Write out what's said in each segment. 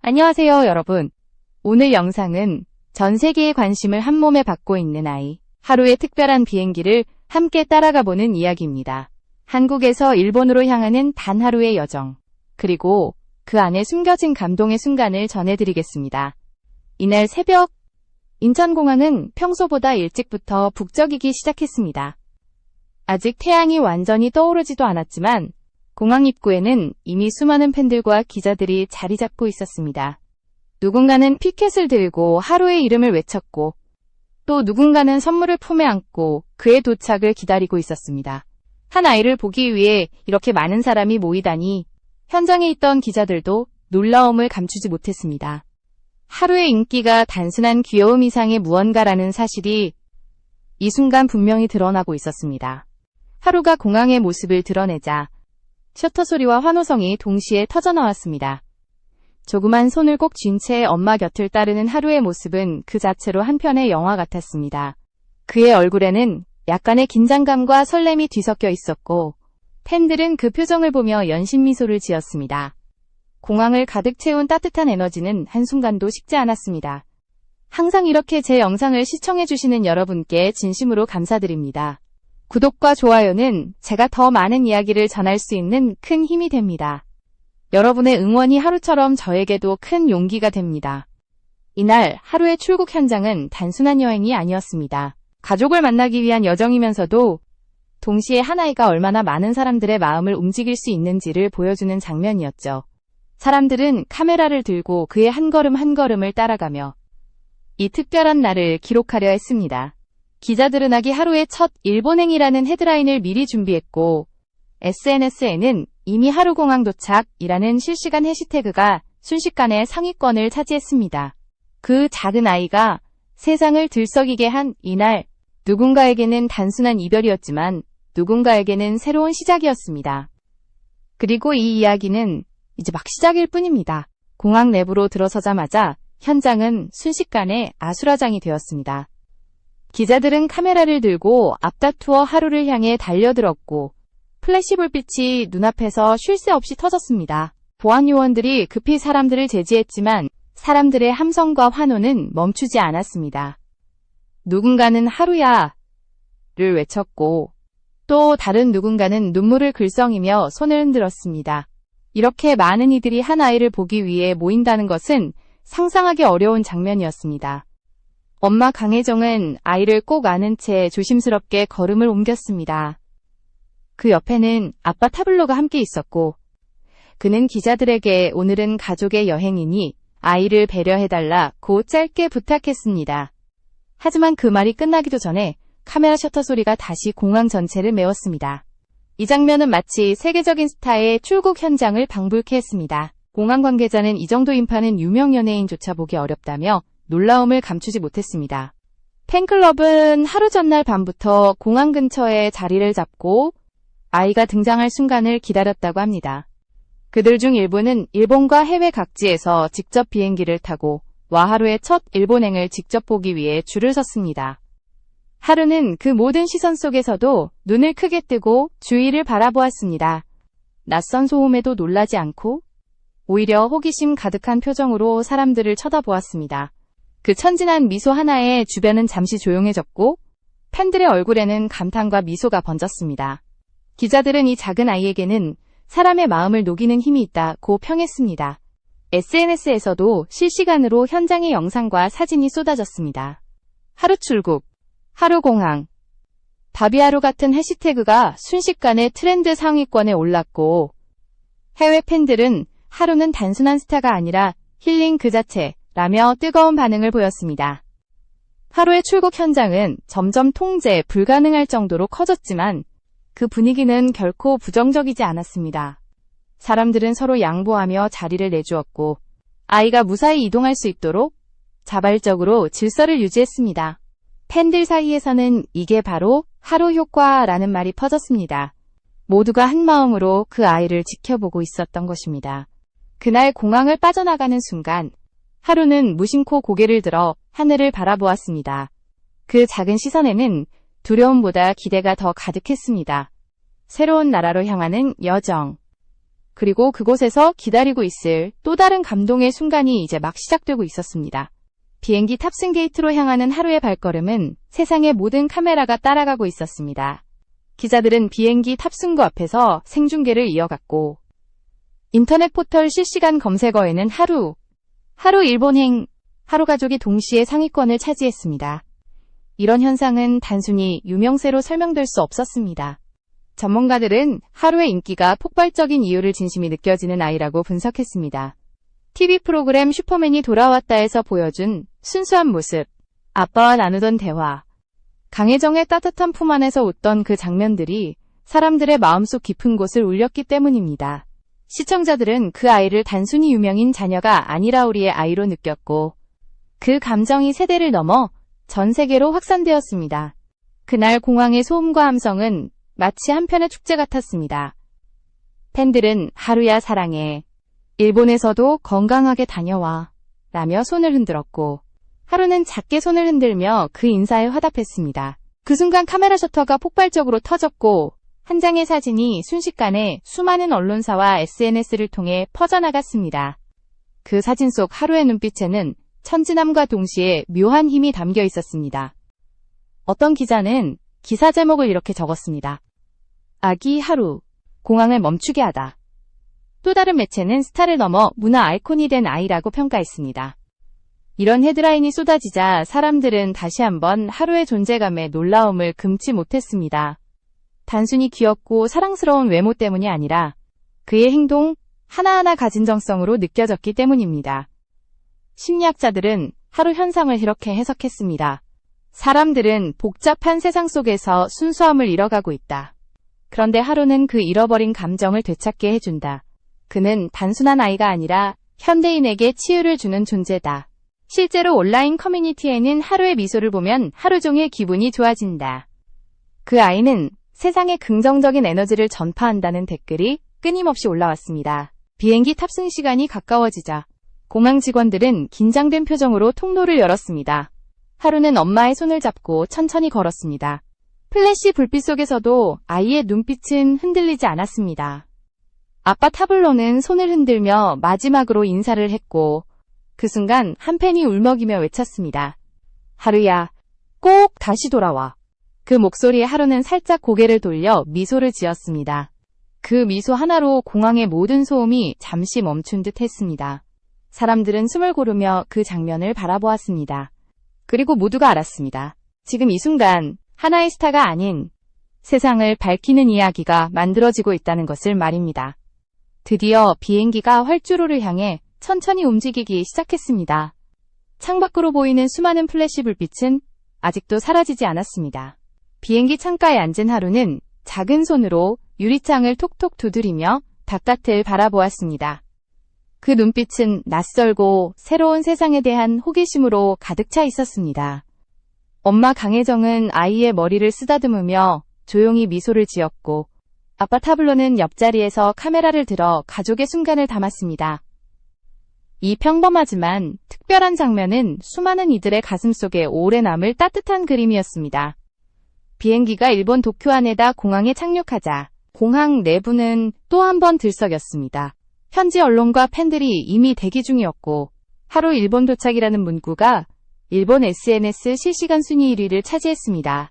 안녕하세요, 여러분. 오늘 영상은 전 세계의 관심을 한몸에 받고 있는 아이, 하루의 특별한 비행기를 함께 따라가 보는 이야기입니다. 한국에서 일본으로 향하는 단 하루의 여정, 그리고 그 안에 숨겨진 감동의 순간을 전해드리겠습니다. 이날 새벽, 인천공항은 평소보다 일찍부터 북적이기 시작했습니다. 아직 태양이 완전히 떠오르지도 않았지만 공항 입구에는 이미 수많은 팬들과 기자들이 자리 잡고 있었습니다. 누군가는 피켓을 들고 하루의 이름을 외쳤고 또 누군가는 선물을 품에 안고 그의 도착을 기다리고 있었습니다. 한 아이를 보기 위해 이렇게 많은 사람이 모이다니 현장에 있던 기자들도 놀라움을 감추지 못했습니다. 하루의 인기가 단순한 귀여움 이상의 무언가라는 사실이 이 순간 분명히 드러나고 있었습니다. 하루가 공항의 모습을 드러내자 셔터 소리와 환호성이 동시에 터져나왔습니다. 조그만 손을 꼭 쥔 채 엄마 곁을 따르는 하루의 모습은 그 자체로 한 편의 영화 같았습니다. 그의 얼굴에는 약간의 긴장감과 설렘이 뒤섞여 있었고 팬들은 그 표정을 보며 연신 미소를 지었습니다. 공항을 가득 채운 따뜻한 에너지는 한순간도 식지 않았습니다. 항상 이렇게 제 영상을 시청해주시는 여러분께 진심으로 감사드립니다. 구독과 좋아요는 제가 더 많은 이야기를 전할 수 있는 큰 힘이 됩니다. 여러분의 응원이 하루처럼 저에게도 큰 용기가 됩니다. 이날 하루의 출국 현장은 단순한 여행이 아니었습니다. 가족을 만나기 위한 여정이면서도 동시에 한 아이가 얼마나 많은 사람들의 마음을 움직일 수 있는지를 보여주는 장면이었죠. 사람들은 카메라를 들고 그의 한 걸음 한 걸음을 따라가며 이 특별한 날을 기록하려 했습니다. 기자들은 하기 하루의 첫 일본행이라는 헤드라인을 미리 준비했고 SNS에는 이미 하루 공항 도착이라는 실시간 해시태그가 순식간에 상위권을 차지했습니다. 그 작은 아이가 세상을 들썩이게 한 이날, 누군가에게는 단순한 이별이었지만 누군가에게는 새로운 시작이었습니다. 그리고 이 이야기는 이제 막 시작일 뿐입니다. 공항 내부로 들어서자마자 현장은 순식간에 아수라장이 되었습니다. 기자들은 카메라를 들고 앞다투어 하루를 향해 달려들었고 플래시 불빛이 눈앞에서 쉴 새 없이 터졌습니다. 보안 요원들이 급히 사람들을 제지했지만 사람들의 함성과 환호는 멈추지 않았습니다. 누군가는 하루야를 외쳤고 또 다른 누군가는 눈물을 글썽이며 손을 흔들었습니다. 이렇게 많은 이들이 한 아이를 보기 위해 모인다는 것은 상상하기 어려운 장면이었습니다. 엄마 강혜정은 아이를 꼭 안은 채 조심스럽게 걸음을 옮겼습니다. 그 옆에는 아빠 타블로가 함께 있었고 그는 기자들에게 오늘은 가족의 여행이니 아이를 배려해달라고 짧게 부탁했습니다. 하지만 그 말이 끝나기도 전에 카메라 셔터 소리가 다시 공항 전체를 메웠습니다. 이 장면은 마치 세계적인 스타의 출국 현장을 방불케 했습니다. 공항 관계자는 이 정도 인파는 유명 연예인조차 보기 어렵다며 놀라움을 감추지 못했습니다. 팬클럽은 하루 전날 밤부터 공항 근처에 자리를 잡고 아이가 등장할 순간을 기다렸다고 합니다. 그들 중 일부는 일본과 해외 각지에서 직접 비행기를 타고 와 하루의 첫 일본행을 직접 보기 위해 줄을 섰습니다. 하루는 그 모든 시선 속에서도 눈을 크게 뜨고 주위를 바라보았습니다. 낯선 소음에도 놀라지 않고 오히려 호기심 가득한 표정으로 사람들을 쳐다보았습니다. 그 천진한 미소 하나에 주변은 잠시 조용해졌고 팬들의 얼굴에는 감탄과 미소가 번졌습니다. 기자들은 이 작은 아이에게는 사람의 마음을 녹이는 힘이 있다고 평했습니다. SNS에서도 실시간으로 현장의 영상과 사진이 쏟아졌습니다. 하루 출국, 하루 공항, 바비하루 같은 해시태그가 순식간에 트렌드 상위권에 올랐고 해외 팬들은 하루는 단순한 스타가 아니라 힐링 그 자체라며 뜨거운 반응을 보였습니다. 하루의 출국 현장은 점점 통제 불가능할 정도로 커졌지만 그 분위기는 결코 부정적이지 않았습니다. 사람들은 서로 양보하며 자리를 내주었고 아이가 무사히 이동할 수 있도록 자발적으로 질서를 유지했습니다. 팬들 사이에서는 이게 바로 하루 효과라는 말이 퍼졌습니다. 모두가 한마음으로 그 아이를 지켜보고 있었던 것입니다. 그날 공항을 빠져나가는 순간 하루는 무심코 고개를 들어 하늘을 바라보았습니다. 그 작은 시선에는 두려움보다 기대가 더 가득했습니다. 새로운 나라로 향하는 여정. 그리고 그곳에서 기다리고 있을 또 다른 감동의 순간이 이제 막 시작되고 있었습니다. 비행기 탑승 게이트로 향하는 하루의 발걸음은 세상의 모든 카메라가 따라가고 있었습니다. 기자들은 비행기 탑승구 앞에서 생중계를 이어갔고, 인터넷 포털 실시간 검색어에는 하루 일본행, 하루 가족이 동시에 상위권을 차지했습니다. 이런 현상은 단순히 유명세로 설명될 수 없었습니다. 전문가들은 하루의 인기가 폭발적인 이유를 진심이 느껴지는 아이라고 분석했습니다. TV 프로그램 슈퍼맨이 돌아왔다에서 보여준 순수한 모습, 아빠와 나누던 대화, 강혜정의 따뜻한 품 안에서 웃던 그 장면들이 사람들의 마음속 깊은 곳을 울렸기 때문입니다. 시청자들은 그 아이를 단순히 유명인 자녀가 아니라 우리의 아이로 느꼈고, 그 감정이 세대를 넘어 전 세계로 확산되었습니다. 그날 공항의 소음과 함성은 마치 한편의 축제 같았습니다. 팬들은 하루야 사랑해, 일본에서도 건강하게 다녀와 라며 손을 흔들었고, 하루는 작게 손을 흔들며 그 인사에 화답했습니다. 그 순간 카메라 셔터가 폭발적으로 터졌고, 한 장의 사진이 순식간에 수많은 언론사와 SNS를 통해 퍼져나갔습니다. 그 사진 속 하루의 눈빛에는 천진함과 동시에 묘한 힘이 담겨 있었습니다. 어떤 기자는 기사 제목을 이렇게 적었습니다. 아기 하루, 공항을 멈추게 하다. 또 다른 매체는 스타를 넘어 문화 아이콘이 된 아이라고 평가했습니다. 이런 헤드라인이 쏟아지자 사람들은 다시 한번 하루의 존재감에 놀라움을 금치 못했습니다. 단순히 귀엽고 사랑스러운 외모 때문이 아니라 그의 행동 하나하나 가진 정성으로 느껴졌기 때문입니다. 심리학자들은 하루 현상을 이렇게 해석했습니다. 사람들은 복잡한 세상 속에서 순수함을 잃어가고 있다. 그런데 하루는 그 잃어버린 감정을 되찾게 해준다. 그는 단순한 아이가 아니라 현대인에게 치유를 주는 존재다. 실제로 온라인 커뮤니티에는 하루의 미소를 보면 하루 종일 기분이 좋아진다. 그 아이는 세상에 긍정적인 에너지를 전파한다는 댓글이 끊임없이 올라왔습니다. 비행기 탑승 시간이 가까워지자 공항 직원들은 긴장된 표정으로 통로를 열었습니다. 하루는 엄마의 손을 잡고 천천히 걸었습니다. 플래시 불빛 속에서도 아이의 눈빛은 흔들리지 않았습니다. 아빠 타블로는 손을 흔들며 마지막으로 인사를 했고, 그 순간 한 팬이 울먹이며 외쳤습니다. 하루야, 꼭 다시 돌아와. 그 목소리에 하루는 살짝 고개를 돌려 미소를 지었습니다. 그 미소 하나로 공항의 모든 소음이 잠시 멈춘 듯 했습니다. 사람들은 숨을 고르며 그 장면을 바라보았습니다. 그리고 모두가 알았습니다. 지금 이 순간 하나의 스타가 아닌 세상을 밝히는 이야기가 만들어지고 있다는 것을 말입니다. 드디어 비행기가 활주로를 향해 천천히 움직이기 시작했습니다. 창밖으로 보이는 수많은 플래시 불빛은 아직도 사라지지 않았습니다. 비행기 창가에 앉은 하루는 작은 손으로 유리창을 톡톡 두드리며 바깥을 바라보았습니다. 그 눈빛은 낯설고 새로운 세상에 대한 호기심으로 가득 차 있었습니다. 엄마 강혜정은 아이의 머리를 쓰다듬으며 조용히 미소를 지었고, 아빠 타블로는 옆자리에서 카메라를 들어 가족의 순간을 담았습니다. 이 평범하지만 특별한 장면은 수많은 이들의 가슴속에 오래 남을 따뜻한 그림이었습니다. 비행기가 일본 도쿄 하네다 공항에 착륙하자 공항 내부는 또 한 번 들썩였습니다. 현지 언론과 팬들이 이미 대기 중이었고, 하루 일본 도착이라는 문구가 일본 SNS 실시간 순위 1위를 차지했습니다.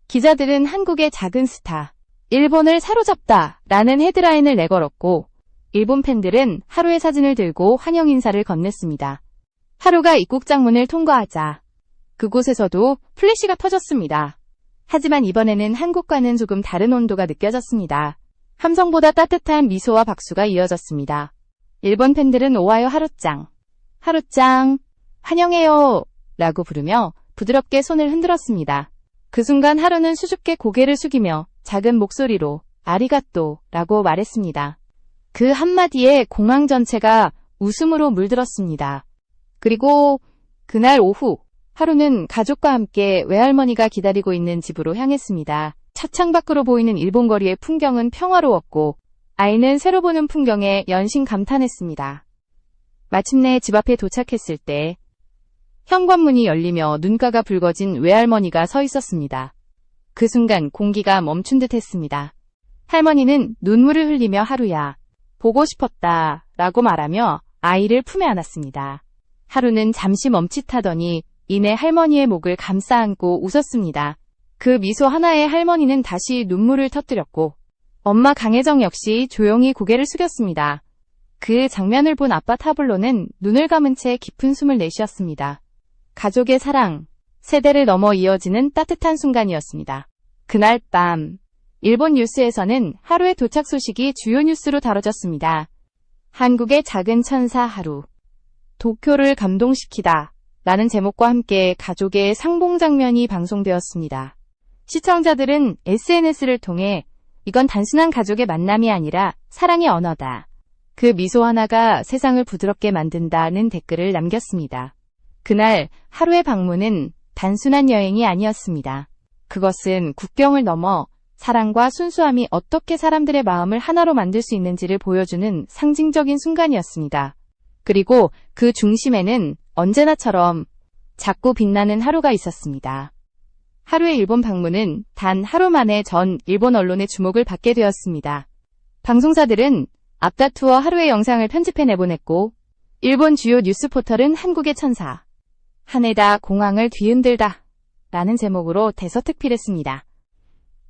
기자들은 한국의 작은 스타, 일본을 사로잡다 라는 헤드라인을 내걸었고, 일본 팬들은 하루의 사진을 들고 환영 인사를 건넸습니다. 하루가 입국장 문을 통과하자 그곳에서도 플래시가 터졌습니다. 하지만 이번에는 한국과는 조금 다른 온도가 느껴졌습니다. 함성보다 따뜻한 미소와 박수가 이어졌습니다. 일본 팬들은 오하요 하루짱, 하루짱, 환영해요 라고 부르며 부드럽게 손을 흔들었습니다. 그 순간 하루는 수줍게 고개를 숙이며 작은 목소리로 아리가또 라고 말했습니다. 그 한마디에 공항 전체가 웃음으로 물들었습니다. 그리고 그날 오후, 하루는 가족과 함께 외할머니가 기다리고 있는 집으로 향했습니다. 차창 밖으로 보이는 일본 거리의 풍경은 평화로웠고, 아이는 새로 보는 풍경에 연신 감탄했습니다. 마침내 집 앞에 도착했을 때 현관문이 열리며 눈가가 붉어진 외할머니가 서 있었습니다. 그 순간 공기가 멈춘 듯 했습니다. 할머니는 눈물을 흘리며 하루야, 보고 싶었다 라고 말하며 아이를 품에 안았습니다. 하루는 잠시 멈칫하더니 이내 할머니의 목을 감싸 안고 웃었습니다. 그 미소 하나에 할머니는 다시 눈물을 터뜨렸고 엄마 강혜정 역시 조용히 고개를 숙였습니다. 그 장면을 본 아빠 타블로는 눈을 감은 채 깊은 숨을 내쉬었습니다. 가족의 사랑, 세대를 넘어 이어지는 따뜻한 순간이었습니다. 그날 밤, 일본 뉴스에서는 하루의 도착 소식이 주요 뉴스로 다뤄졌습니다. 한국의 작은 천사 하루, 도쿄를 감동시키다 라는 제목과 함께 가족의 상봉 장면이 방송되었습니다. 시청자들은 SNS를 통해 이건 단순한 가족의 만남이 아니라 사랑의 언어다. 그 미소 하나가 세상을 부드럽게 만든다는 댓글을 남겼습니다. 그날 하루의 방문은 단순한 여행이 아니었습니다. 그것은 국경을 넘어 사랑과 순수함이 어떻게 사람들의 마음을 하나로 만들 수 있는지를 보여주는 상징적인 순간이었습니다. 그리고 그 중심에는 언제나처럼 작고 빛나는 하루가 있었습니다. 하루의 일본 방문은 단 하루 만에 전 일본 언론의 주목을 받게 되었습니다. 방송사들은 앞다투어 하루의 영상을 편집해 내보냈고 일본 주요 뉴스 포털은 한국의 천사, 하네다 공항을 뒤흔들다 라는 제목으로 대서특필했습니다.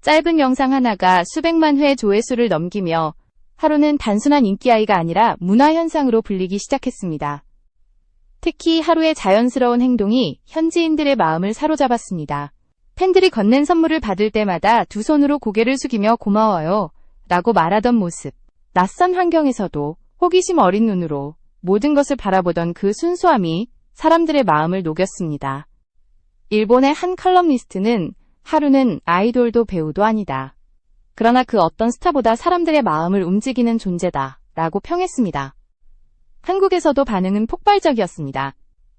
짧은 영상 하나가 수백만 회 조회수를 넘기며 하루는 단순한 인기아이가 아니라 문화현상으로 불리기 시작했습니다. 특히 하루의 자연스러운 행동이 현지인들의 마음을 사로잡았습니다. 팬들이 건넨 선물을 받을 때마다 두 손으로 고개를 숙이며 고마워요 라고 말하던 모습, 낯선 환경에서도 호기심 어린 눈으로 모든 것을 바라보던 그 순수함이 사람들의 마음을 녹였습니다. 일본의 한 컬럼니스트는 하루는 아이돌도 배우도 아니다. 그러나 그 어떤 스타보다 사람들의 마음을 움직이는 존재다 라고 평했습니다. 한국에서도 반응은 폭발적이었습니다.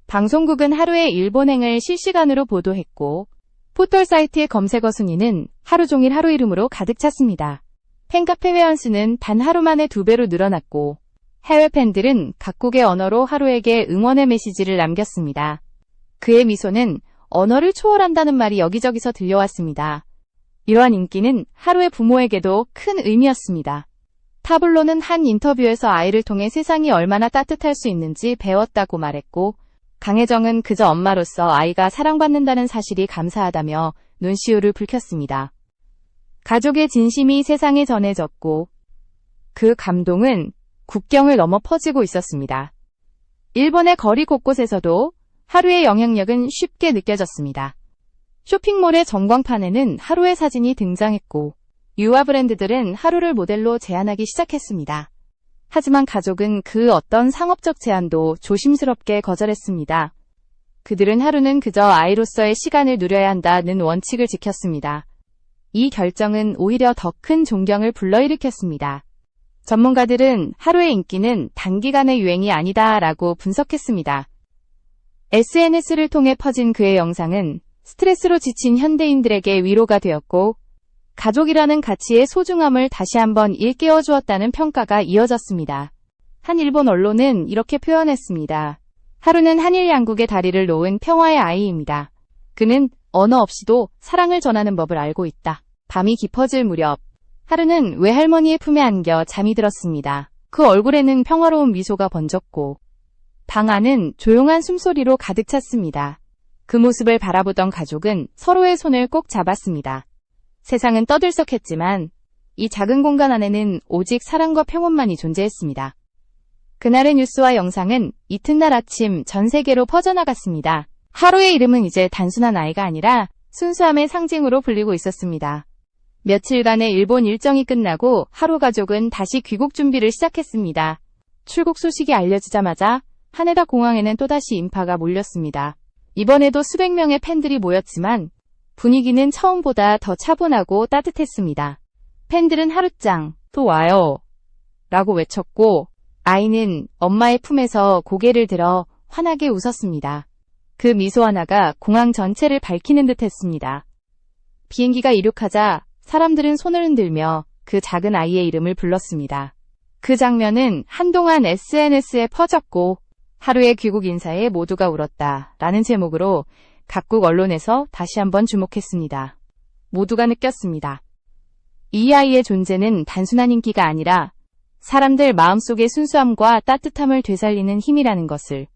방송국은 하루의 일본행을 실시간으로 보도했고 포털 사이트의 검색어 순위는 하루 종일 하루 이름으로 가득 찼습니다. 팬카페 회원수는 단 하루 만에 2배로 늘어났고 해외 팬들은 각국의 언어로 하루에게 응원의 메시지를 남겼습니다. 그의 미소는 언어를 초월한다는 말이 여기저기서 들려왔습니다. 이러한 인기는 하루의 부모에게도 큰 의미였습니다. 타블로는 한 인터뷰에서 아이를 통해 세상이 얼마나 따뜻할 수 있는지 배웠다고 말했고 강혜정은 그저 엄마로서 아이가 사랑받는다는 사실이 감사하다며 눈시울을 붉혔습니다. 가족의 진심이 세상에 전해졌고 그 감동은 국경을 넘어 퍼지고 있었습니다. 일본의 거리 곳곳에서도 하루의 영향력은 쉽게 느껴졌습니다. 쇼핑몰의 전광판에는 하루의 사진이 등장했고 유아 브랜드들은 하루를 모델로 제안하기 시작했습니다. 하지만 가족은 그 어떤 상업적 제안도 조심스럽게 거절했습니다. 그들은 하루는 그저 아이로서의 시간을 누려야 한다는 원칙을 지켰습니다. 이 결정은 오히려 더 큰 존경을 불러일으켰습니다. 전문가들은 하루의 인기는 단기간의 유행이 아니다라고 분석했습니다. SNS를 통해 퍼진 그의 영상은 스트레스로 지친 현대인들에게 위로가 되었고 가족이라는 가치의 소중함을 다시 한번 일깨워 주었다는 평가가 이어졌습니다. 한 일본 언론은 이렇게 표현했습니다. 하루는 한일 양국의 다리를 놓은 평화의 아이입니다. 그는 언어 없이도 사랑을 전하는 법을 알고 있다. 밤이 깊어질 무렵 하루는 외할머니의 품에 안겨 잠이 들었습니다. 그 얼굴에는 평화로운 미소가 번졌고 방 안은 조용한 숨소리로 가득 찼습니다. 그 모습을 바라보던 가족은 서로의 손을 꼭 잡았습니다. 세상은 떠들썩했지만 이 작은 공간 안에는 오직 사랑과 평온만이 존재했습니다. 그날의 뉴스와 영상은 이튿날 아침 전 세계로 퍼져나갔습니다. 하루의 이름은 이제 단순한 아이가 아니라 순수함의 상징으로 불리고 있었습니다. 며칠간의 일본 일정이 끝나고 하루 가족은 다시 귀국 준비를 시작했습니다. 출국 소식이 알려지자마자 하네다 공항에는 또다시 인파가 몰렸습니다. 이번에도 수백 명의 팬들이 모였지만 분위기는 처음보다 더 차분하고 따뜻했습니다. 팬들은 하루짱, 또 와요 라고 외쳤고 아이는 엄마의 품에서 고개를 들어 환하게 웃었습니다. 그 미소 하나가 공항 전체를 밝히는 듯 했습니다. 비행기가 이륙하자 사람들은 손을 흔들며 그 작은 아이의 이름을 불렀습니다. 그 장면은 한동안 SNS에 퍼졌고 하루의 귀국 인사에 모두가 울었다 라는 제목으로 각국 언론에서 다시 한번 주목했습니다. 모두가 느꼈습니다. 이 아이의 존재는 단순한 인기가 아니라 사람들 마음속의 순수함과 따뜻함을 되살리는 힘이라는 것을.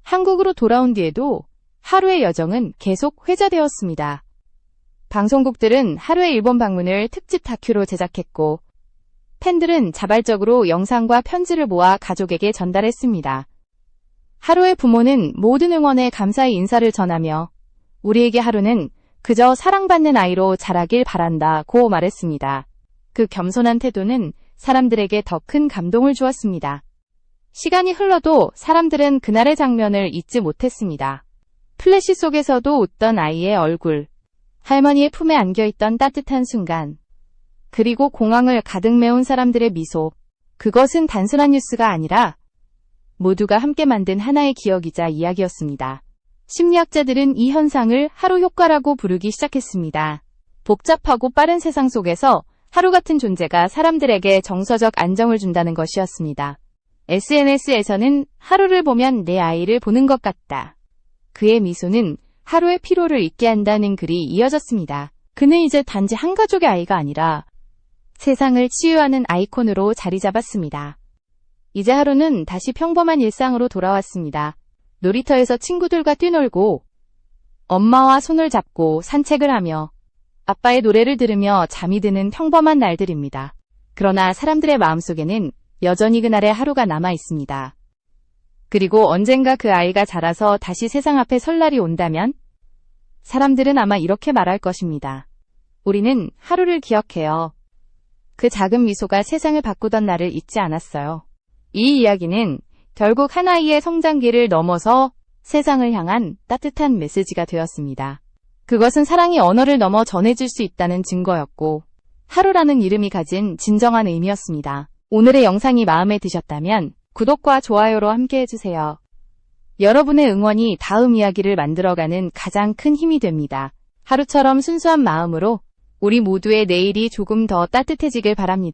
한국으로 돌아온 뒤에도 하루의 여정은 계속 회자되었습니다. 방송국들은 하루의 일본 방문을 특집 다큐로 제작했고, 팬들은 자발적으로 영상과 편지를 모아 가족에게 전달했습니다. 하루의 부모는 모든 응원에 감사의 인사를 전하며 우리에게 하루는 그저 사랑받는 아이로 자라길 바란다고 말했습니다. 그 겸손한 태도는 사람들에게 더 큰 감동을 주었습니다. 시간이 흘러도 사람들은 그날의 장면을 잊지 못했습니다. 플래시 속에서도 웃던 아이의 얼굴, 할머니의 품에 안겨있던 따뜻한 순간, 그리고 공항을 가득 메운 사람들의 미소. 그것은 단순한 뉴스가 아니라 모두가 함께 만든 하나의 기억이자 이야기였습니다. 심리학자들은 이 현상을 하루 효과라고 부르기 시작했습니다. 복잡하고 빠른 세상 속에서 하루 같은 존재가 사람들에게 정서적 안정을 준다는 것이었습니다. SNS에서는 하루를 보면 내 아이를 보는 것 같다. 그의 미소는 하루의 피로를 잊게 한다는 글이 이어졌습니다. 그는 이제 단지 한 가족의 아이가 아니라 세상을 치유하는 아이콘으로 자리 잡았습니다. 이제 하루는 다시 평범한 일상으로 돌아왔습니다. 놀이터에서 친구들과 뛰놀고, 엄마와 손을 잡고 산책을 하며, 아빠의 노래를 들으며 잠이 드는 평범한 날들입니다. 그러나 사람들의 마음속에는 여전히 그날의 하루가 남아 있습니다. 그리고 언젠가 그 아이가 자라서 다시 세상 앞에 설 날이 온다면, 사람들은 아마 이렇게 말할 것입니다. 우리는 하루를 기억해요. 그 작은 미소가 세상을 바꾸던 날을 잊지 않았어요. 이 이야기는 결국 한 아이의 성장기를 넘어서 세상을 향한 따뜻한 메시지가 되었습니다. 그것은 사랑이 언어를 넘어 전해질 수 있다는 증거였고, 하루라는 이름이 가진 진정한 의미였습니다. 오늘의 영상이 마음에 드셨다면 구독과 좋아요로 함께 해주세요. 여러분의 응원이 다음 이야기를 만들어가는 가장 큰 힘이 됩니다. 하루처럼 순수한 마음으로 우리 모두의 내일이 조금 더 따뜻해지길 바랍니다.